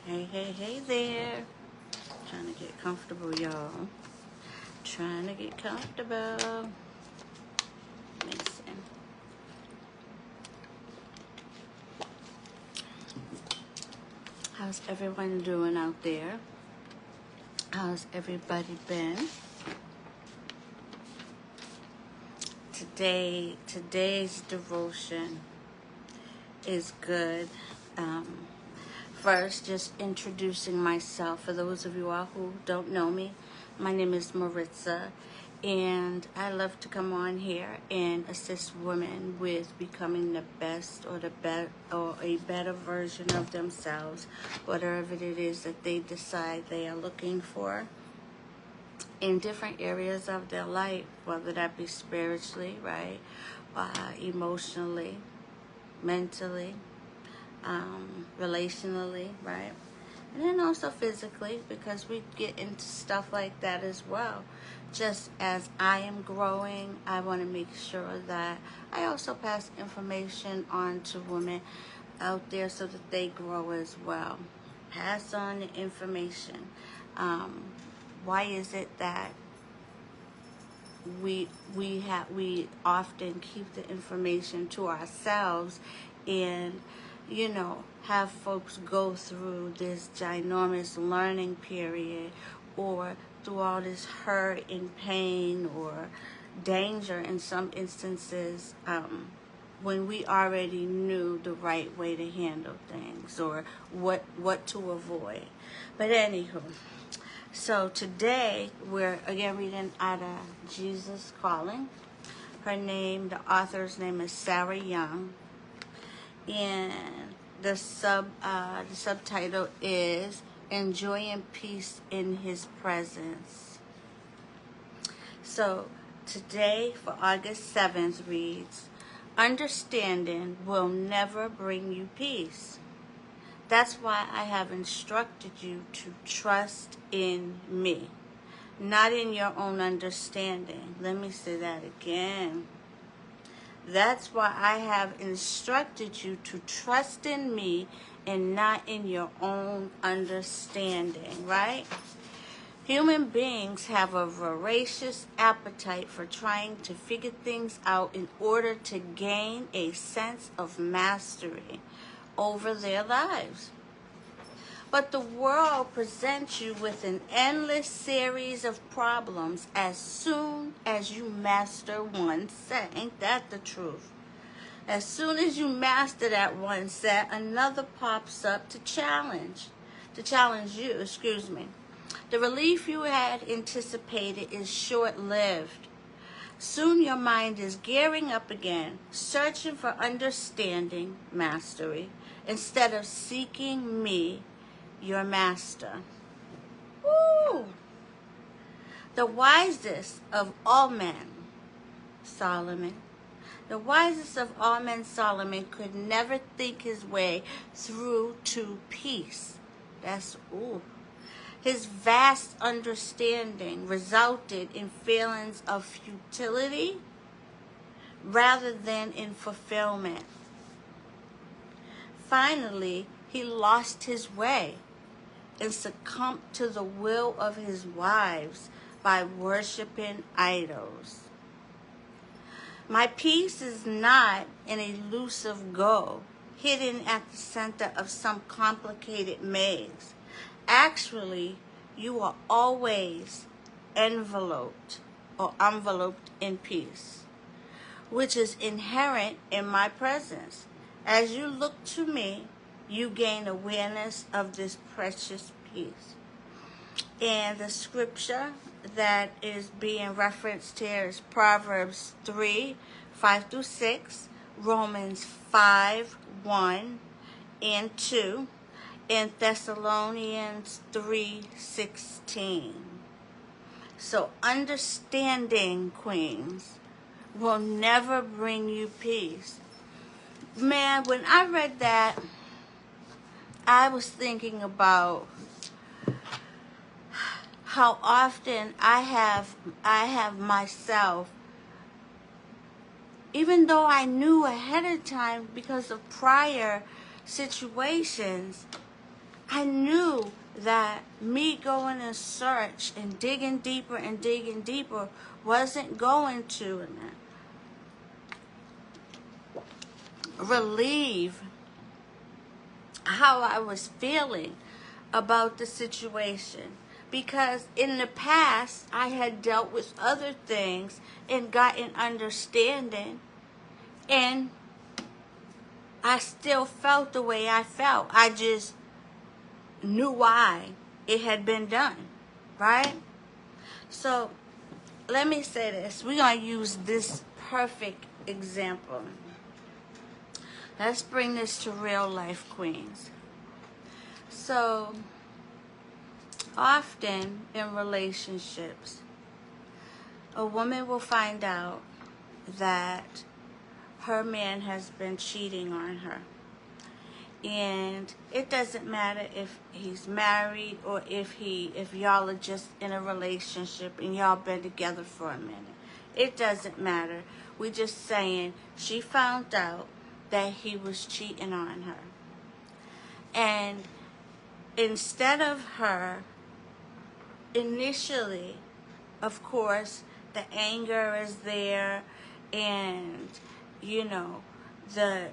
Hey there. Trying to get comfortable, y'all. Trying to get comfortable. Listen. How's everyone doing out there? How's everybody been? Today's devotion is good. First, just introducing myself. For those of you all who don't know me, my name is Maritza, and I love to come on here and assist women with becoming the best or a better version of themselves, whatever it is that they decide they are looking for in different areas of their life, whether that be spiritually, right, emotionally, mentally, relationally, right? And then also physically, because we get into stuff like that as well. Just as I am growing, I want to make sure that I also pass information on to women out there so that they grow as well. Pass on the information. Why is it that we often keep the information to ourselves and have folks go through this ginormous learning period or through all this hurt and pain or danger in some instances when we already knew the right way to handle things or what to avoid. But anywho, so today we're again reading out of Jesus Calling. The author's name is Sarah Young. And the subtitle is Enjoying Peace in His Presence. So today for August 7th reads, understanding will never bring you peace. That's why I have instructed you to trust in me, not in your own understanding. Let me say that again. That's why I have instructed you to trust in me and not in your own understanding, right? Human beings have a voracious appetite for trying to figure things out in order to gain a sense of mastery over their lives. But the world presents you with an endless series of problems as soon as you master one set. Ain't that the truth? As soon as you master that one set, another pops up to challenge you, The relief you had anticipated is short-lived. Soon your mind is gearing up again, searching for understanding, mastery, instead of seeking me, your master. Woo! The wisest of all men, Solomon. The wisest of all men, Solomon, could never think his way through to peace. His vast understanding resulted in feelings of futility rather than in fulfillment. Finally, he lost his way and succumbed to the will of his wives by worshiping idols. My peace is not an elusive goal hidden at the center of some complicated maze. Actually, you are always enveloped in peace, which is inherent in my presence. As you look to me, you gain awareness of this precious peace. And the scripture that is being referenced here is Proverbs 3:5-6, Romans 5:1 and 2, and Thessalonians 3:16. So understanding, queens, will never bring you peace. Man, when I read that, I was thinking about how often I have myself, even though I knew ahead of time because of prior situations, I knew that me going in search and digging deeper wasn't going to relieve how I was feeling about the situation. Because in the past, I had dealt with other things and gotten understanding, and I still felt the way I felt. I just knew why it had been done, right? So let me say this. We're going to use this perfect example. Let's bring this to real life, queens. So often in relationships, a woman will find out that her man has been cheating on her. And it doesn't matter if he's married or if y'all are just in a relationship and y'all been together for a minute. It doesn't matter. We're just saying she found out that he was cheating on her. And instead of her initially, of course, the anger is there, and the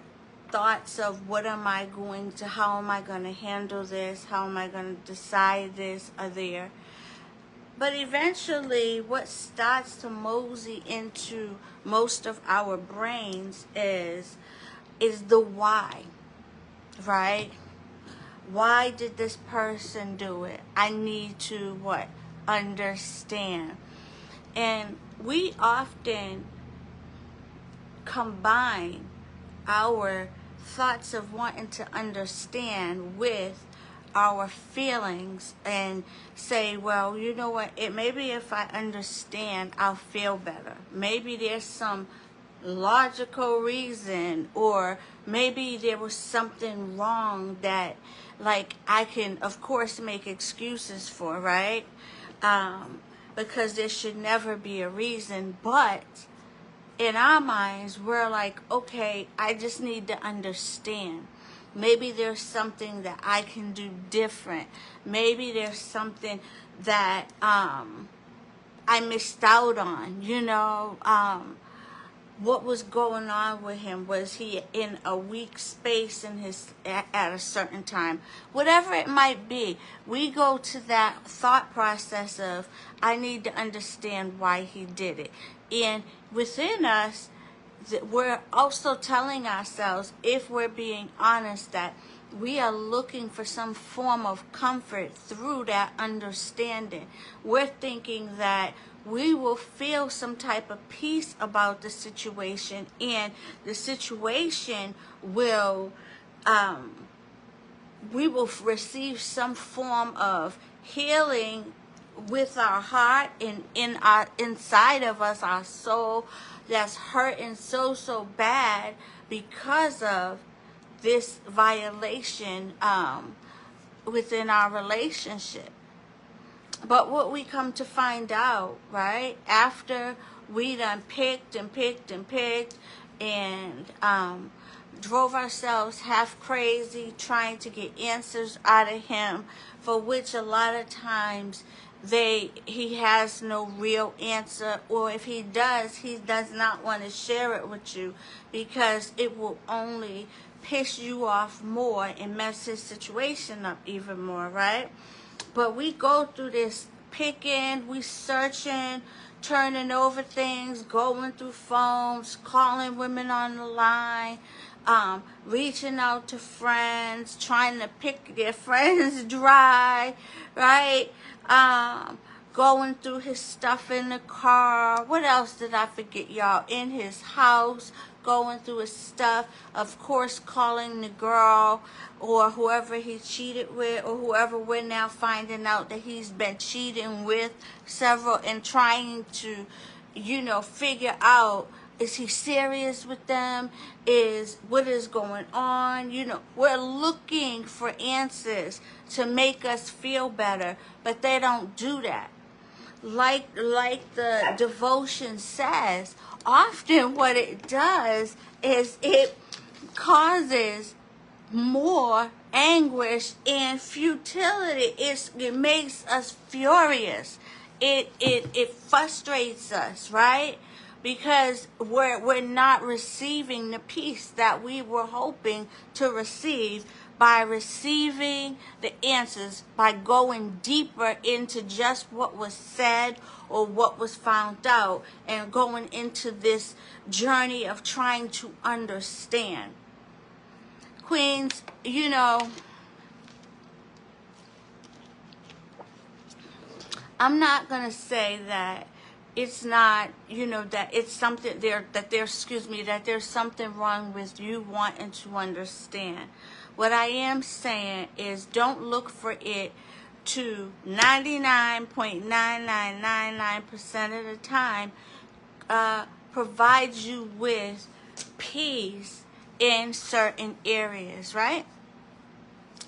thoughts of how am I going to handle this, how am I going to decide this are there. But eventually what starts to mosey into most of our brains is the why, right? Why did this person do it? I need to understand. And we often combine our thoughts of wanting to understand with our feelings and say, well, you know what, maybe if I understand, I'll feel better. Maybe there's some logical reason, or maybe there was something wrong that I can of course make excuses for, right? Because there should never be a reason, but in our minds we're like, okay, I just need to understand. Maybe there's something that I can do different. Maybe there's something that I missed out on, what was going on with him? Was he in a weak space at a certain time? Whatever it might be, we go to that thought process of, I need to understand why he did it. And within us, we're also telling ourselves, if we're being honest, that we are looking for some form of comfort through that understanding. We're thinking that we will feel some type of peace about the situation, and the situation will, we will receive some form of healing with our heart and inside of us, our soul that's hurting so bad because of this violation within our relationship. But what we come to find out, right, after we done picked and drove ourselves half crazy trying to get answers out of him, for which a lot of times he has no real answer, or if he does not want to share it with you because it will only piss you off more and mess his situation up even more, right? But we go through this picking, we searching, turning over things, going through phones, calling women on the line, reaching out to friends, trying to pick their friends dry, right? Going through his stuff in the car. What else did I forget, y'all? In his house, going through his stuff. Of course, calling the girl or whoever he cheated with, or whoever we're now finding out that he's been cheating with several, and trying to, figure out, is he serious with them? What is going on? We're looking for answers to make us feel better, but they don't do that. Like the devotion says, often what it does is it causes more anguish and futility. It makes us furious. It frustrates us, right? Because we're not receiving the peace that we were hoping to receive by receiving the answers, by going deeper into just what was said or what was found out, and going into this journey of trying to understand. Queens, you know, I'm not going to say that it's not, you know, that it's something there, that there's something wrong with you wanting to understand. What I am saying is don't look for it to 99.9999% of the time provide you with peace in certain areas, right?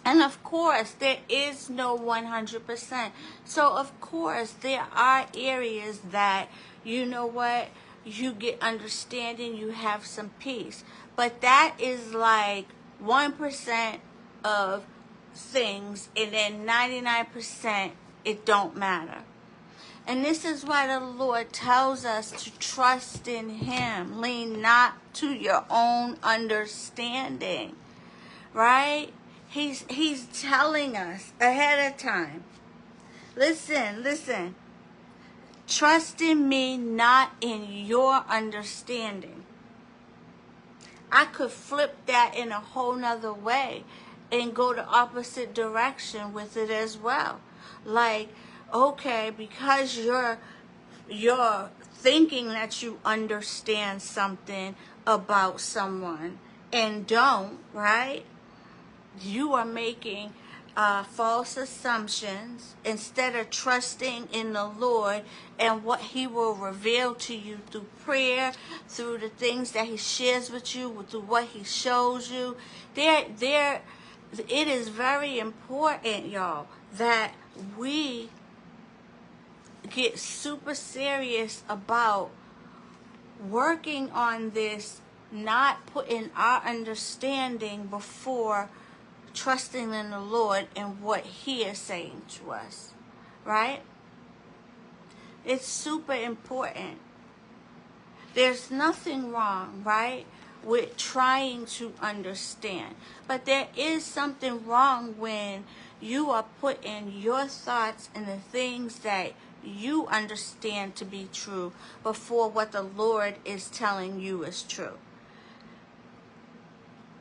And of course, there is no 100%. So of course, there are areas that, you know what, you get understanding, you have some peace. But that is like 1% of things, and then 99% it don't matter. And this is why the Lord tells us to trust in Him. Lean not to your own understanding, right? He's telling us ahead of time. Listen. Trust in me, not in your understanding. I could flip that in a whole nother way and go the opposite direction with it as well. Like, okay, because you're thinking that you understand something about someone and don't, right? You are making false assumptions instead of trusting in the Lord and what He will reveal to you through prayer, through the things that He shares with you, through what He shows you. It is very important, y'all, that we get super serious about working on this, not putting our understanding before trusting in the Lord and what He is saying to us, right? It's super important. There's nothing wrong, right, with trying to understand. But there is something wrong when you are putting your thoughts and the things that you understand to be true before what the Lord is telling you is true.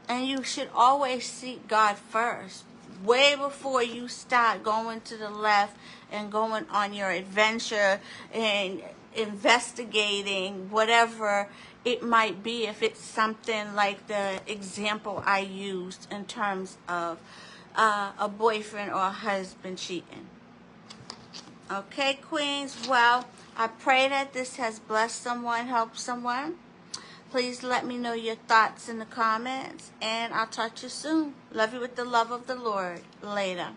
And you should always seek God first, way before you start going to the left and going on your adventure and investigating whatever it might be, if it's something like the example I used in terms of a boyfriend or a husband cheating. Okay, Queens, well, I pray that this has blessed someone, helped someone. Please let me know your thoughts in the comments, and I'll talk to you soon. Love you with the love of the Lord. Later.